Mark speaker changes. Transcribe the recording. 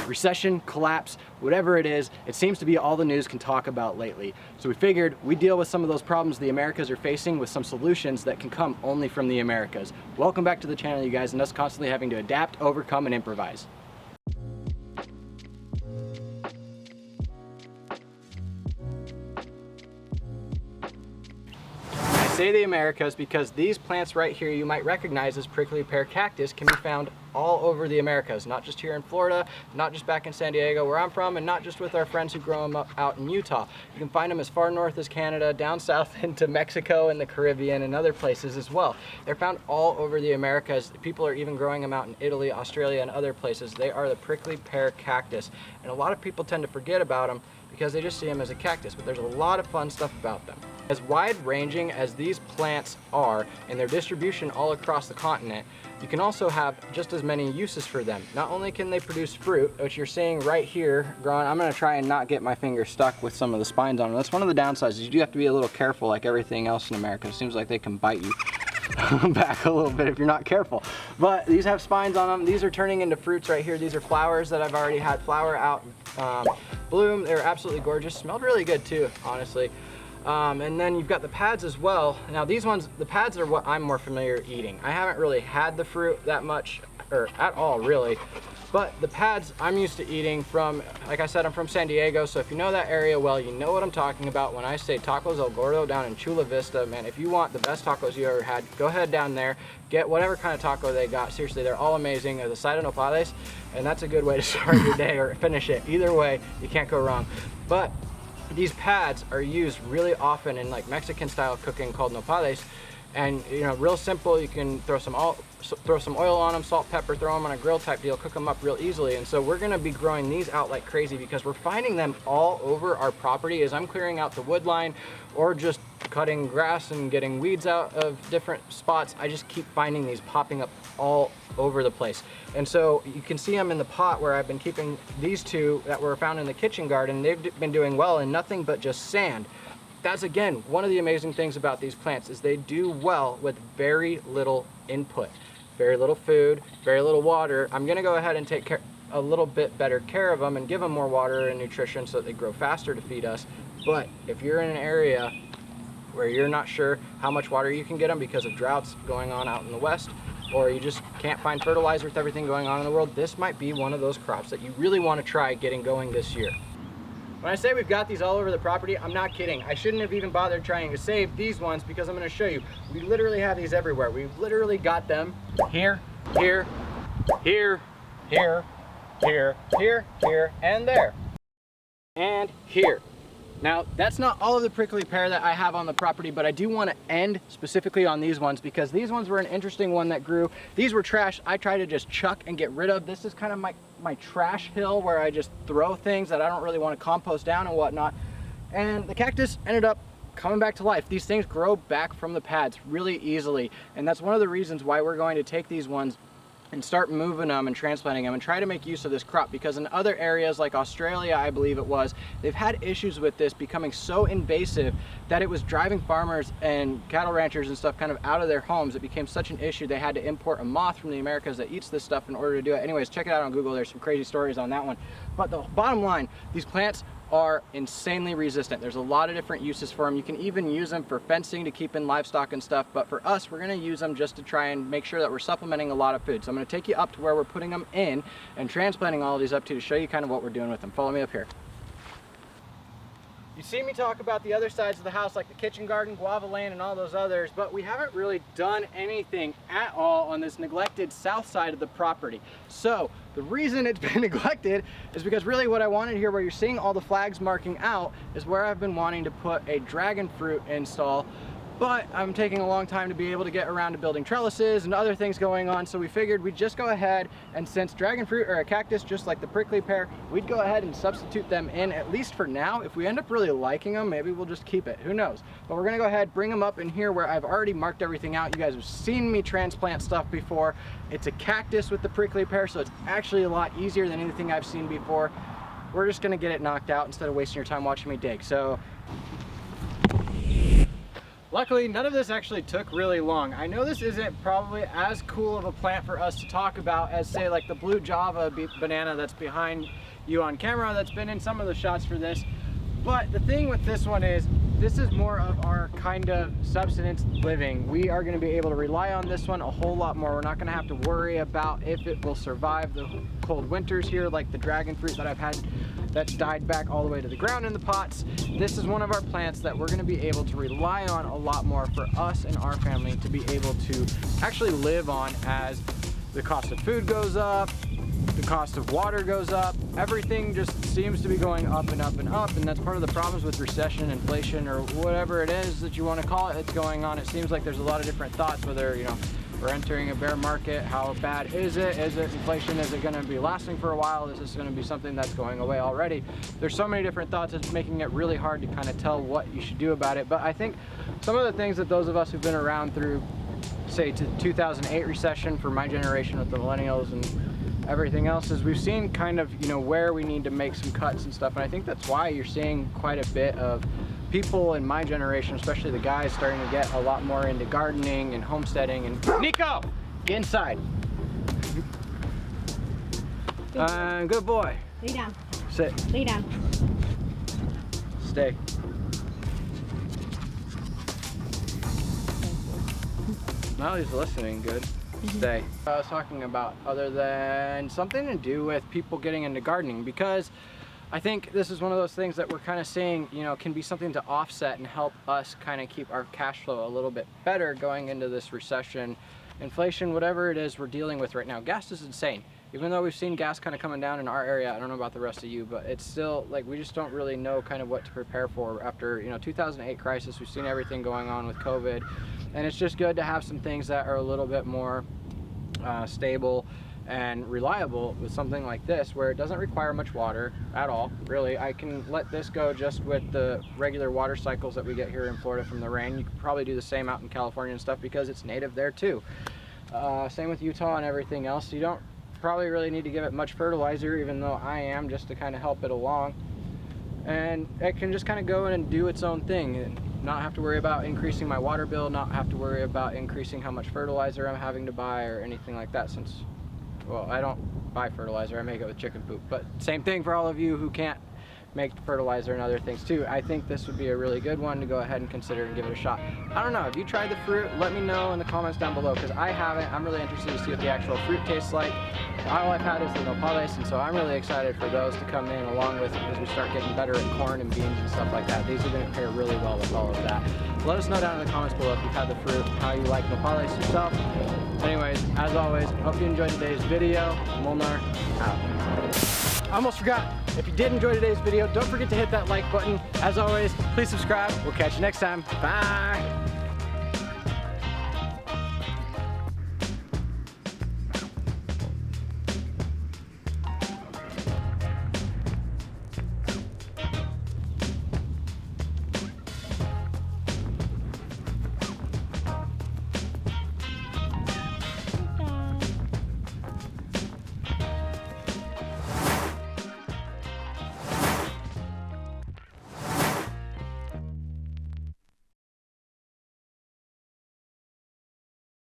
Speaker 1: recession, collapse, whatever it is, it seems to be all the news can talk about lately. So we figured we'd deal with some of those problems the Americas are facing with some solutions that can come only from the Americas. Welcome back to the channel, you guys, and us constantly having to adapt, overcome, and improvise. I say the Americas because these plants right here you might recognize as prickly pear cactus can be found all over the Americas, not just here in Florida, not just back in San Diego where I'm from, and not just with our friends who grow them up out in Utah. You can find them as far north as Canada, down south into Mexico and the Caribbean and other places as well. They're found all over the Americas. People are even growing them out in Italy, Australia, and other places. They are the prickly pear cactus, and a lot of people tend to forget about them because they just see them as a cactus, but there's a lot of fun stuff about them. As wide-ranging as these plants are in their distribution all across the continent, you can also have just as many uses for them. Not only can they produce fruit, which you're seeing right here growing. I'm gonna try and not get my finger stuck with some of the spines on them. That's one of the downsides. You do have to be a little careful like everything else in America. It seems like they can bite you back a little bit if you're not careful. But these have spines on them. These are turning into fruits right here. These are flowers that I've already had flower out bloom. They're absolutely gorgeous. Smelled really good too, honestly. And then you've got the pads as well. Now these ones, the pads are what I'm more familiar eating. I haven't really had the fruit that much, or at all really, but the pads I'm used to eating from, like I said, I'm from San Diego, so if you know that area well, you know what I'm talking about when I say Tacos El Gordo down in Chula Vista. Man, if you want the best tacos you ever had, go ahead down there, get whatever kind of taco they got. Seriously, they're all amazing. They're the side of nopales, and that's a good way to start your day or finish it. Either way, you can't go wrong. But these pads are used really often in like Mexican style cooking called nopales, and you know, real simple. You can throw some oil on them, salt, pepper, throw them on a grill type deal, cook them up real easily. And so we're gonna be growing these out like crazy because we're finding them all over our property as I'm clearing out the wood line or just cutting grass and getting weeds out of different spots. I just keep finding these popping up all over the place. And so you can see them in the pot where I've been keeping these two that were found in the kitchen garden. They've been doing well in nothing but just sand. That's again one of the amazing things about these plants is they do well with very little input, very little food, very little water. I'm gonna go ahead and take a little bit better care of them and give them more water and nutrition so that they grow faster to feed us. But if you're in an area where you're not sure how much water you can get them because of droughts going on out in the west, or you just can't find fertilizer with everything going on in the world, this might be one of those crops that you really want to try getting going this year. When I say we've got these all over the property, I'm not kidding. I shouldn't have even bothered trying to save these ones because I'm going to show you. We literally have these everywhere. We've literally got them here, here, here, here, here, here, here, and there. And here. Now, that's not all of the prickly pear that I have on the property, but I do want to end specifically on these ones because these ones were an interesting one that grew. These were trash I try to just chuck and get rid of. This is kind of my trash hill where I just throw things that I don't really want to compost down and whatnot. And the cactus ended up coming back to life. These things grow back from the pads really easily. And that's one of the reasons why we're going to take these ones and start moving them and transplanting them and try to make use of this crop, because in other areas like Australia, I believe it was, they've had issues with this becoming so invasive that it was driving farmers and cattle ranchers and stuff kind of out of their homes. It became such an issue they had to import a moth from the Americas that eats this stuff in order to do it. Anyways, check it out on Google. There's some crazy stories on that one. But the bottom line, these plants are insanely resistant. There's a lot of different uses for them. You can even use them for fencing to keep in livestock and stuff, but for us, we're gonna use them just to try and make sure that we're supplementing a lot of food. So I'm gonna take you up to where we're putting them in and transplanting all of these up to show you kind of what we're doing with them. Follow me up here. You see me talk about the other sides of the house like the kitchen garden, guava lane, and all those others, but we haven't really done anything at all on this neglected south side of the property. So the reason it's been neglected is because really what I wanted here, where you're seeing all the flags marking out, is where I've been wanting to put a dragon fruit install. But I'm taking a long time to be able to get around to building trellises and other things going on, so we figured we'd just go ahead, and since dragon fruit are a cactus just like the prickly pear, we'd go ahead and substitute them in, at least for now. If we end up really liking them, maybe we'll just keep it, who knows. But we're gonna go ahead, bring them up in here where I've already marked everything out. You guys have seen me transplant stuff before. It's a cactus with the prickly pear, so it's actually a lot easier than anything I've seen before. We're just gonna get it knocked out instead of wasting your time watching me dig. So Luckily, none of this actually took really long. I know this isn't probably as cool of a plant for us to talk about as, say, like the blue Java banana that's behind you on camera that's been in some of the shots for this. But the thing with this one is, this is more of our kind of subsistence living. We are going to be able to rely on this one a whole lot more. We're not going to have to worry about if it will survive the cold winters here, like the dragon fruit that I've had that's died back all the way to the ground in the pots. This is one of our plants that we're going to be able to rely on a lot more for us and our family to be able to actually live on as the cost of food goes up, the cost of water goes up, everything just seems to be going up and up and up, and that's part of the problems with recession, inflation, or whatever it is that you want to call it that's going on. It seems like there's a lot of different thoughts, whether, you know, we're entering a bear market, how bad is it? Is it inflation? Is it going to be lasting for a while? Is this going to be something that's going away already? There's so many different thoughts, it's making it really hard to kind of tell what you should do about it. But I think some of the things that those of us who've been around through, say, to 2008 recession for my generation with the millennials and everything else, is we've seen kind of, you know, where we need to make some cuts and stuff. And I think that's why you're seeing quite a bit of people in my generation, especially the guys, starting to get a lot more into gardening and homesteading. And Nico, get inside. Good boy.
Speaker 2: Lay down.
Speaker 1: Sit.
Speaker 2: Lay down.
Speaker 1: Stay. Now he's listening. Good. Stay. I was talking about other than something to do with people getting into gardening, because I think this is one of those things that we're kind of seeing, you know, can be something to offset and help us kind of keep our cash flow a little bit better going into this recession, inflation, whatever it is we're dealing with right now. Gas is insane. Even though we've seen gas kind of coming down in our area, I don't know about the rest of you, but it's still like we just don't really know kind of what to prepare for after, you know, 2008 crisis. We've seen everything going on with COVID, and it's just good to have some things that are a little bit more stable and reliable with something like this, where it doesn't require much water at all. Really, I can let this go just with the regular water cycles that we get here in Florida from the rain. You could probably do the same out in California and stuff because it's native there too. Same with Utah and everything else. You don't probably really need to give it much fertilizer, even though I am, just to kind of help it along. And it can just kind of go in and do its own thing and not have to worry about increasing my water bill, not have to worry about increasing how much fertilizer I'm having to buy or anything like that, since, well, I don't buy fertilizer, I make it with chicken poop. But same thing for all of you who can't make fertilizer and other things too. I think this would be a really good one to go ahead and consider and give it a shot. I don't know, have you tried the fruit? Let me know in the comments down below, because I haven't. I'm really interested to see what the actual fruit tastes like. All I've had is the nopales, and so I'm really excited for those to come in along with, as we start getting better at corn and beans and stuff like that. These are going to pair really well with all of that. Let us know down in the comments below if you've had the fruit, how you like nopales yourself. Anyways, as always, hope you enjoyed today's video. Molnar out. I almost forgot, if you did enjoy today's video, don't forget to hit that like button. As always, please subscribe. We'll catch you next time. Bye.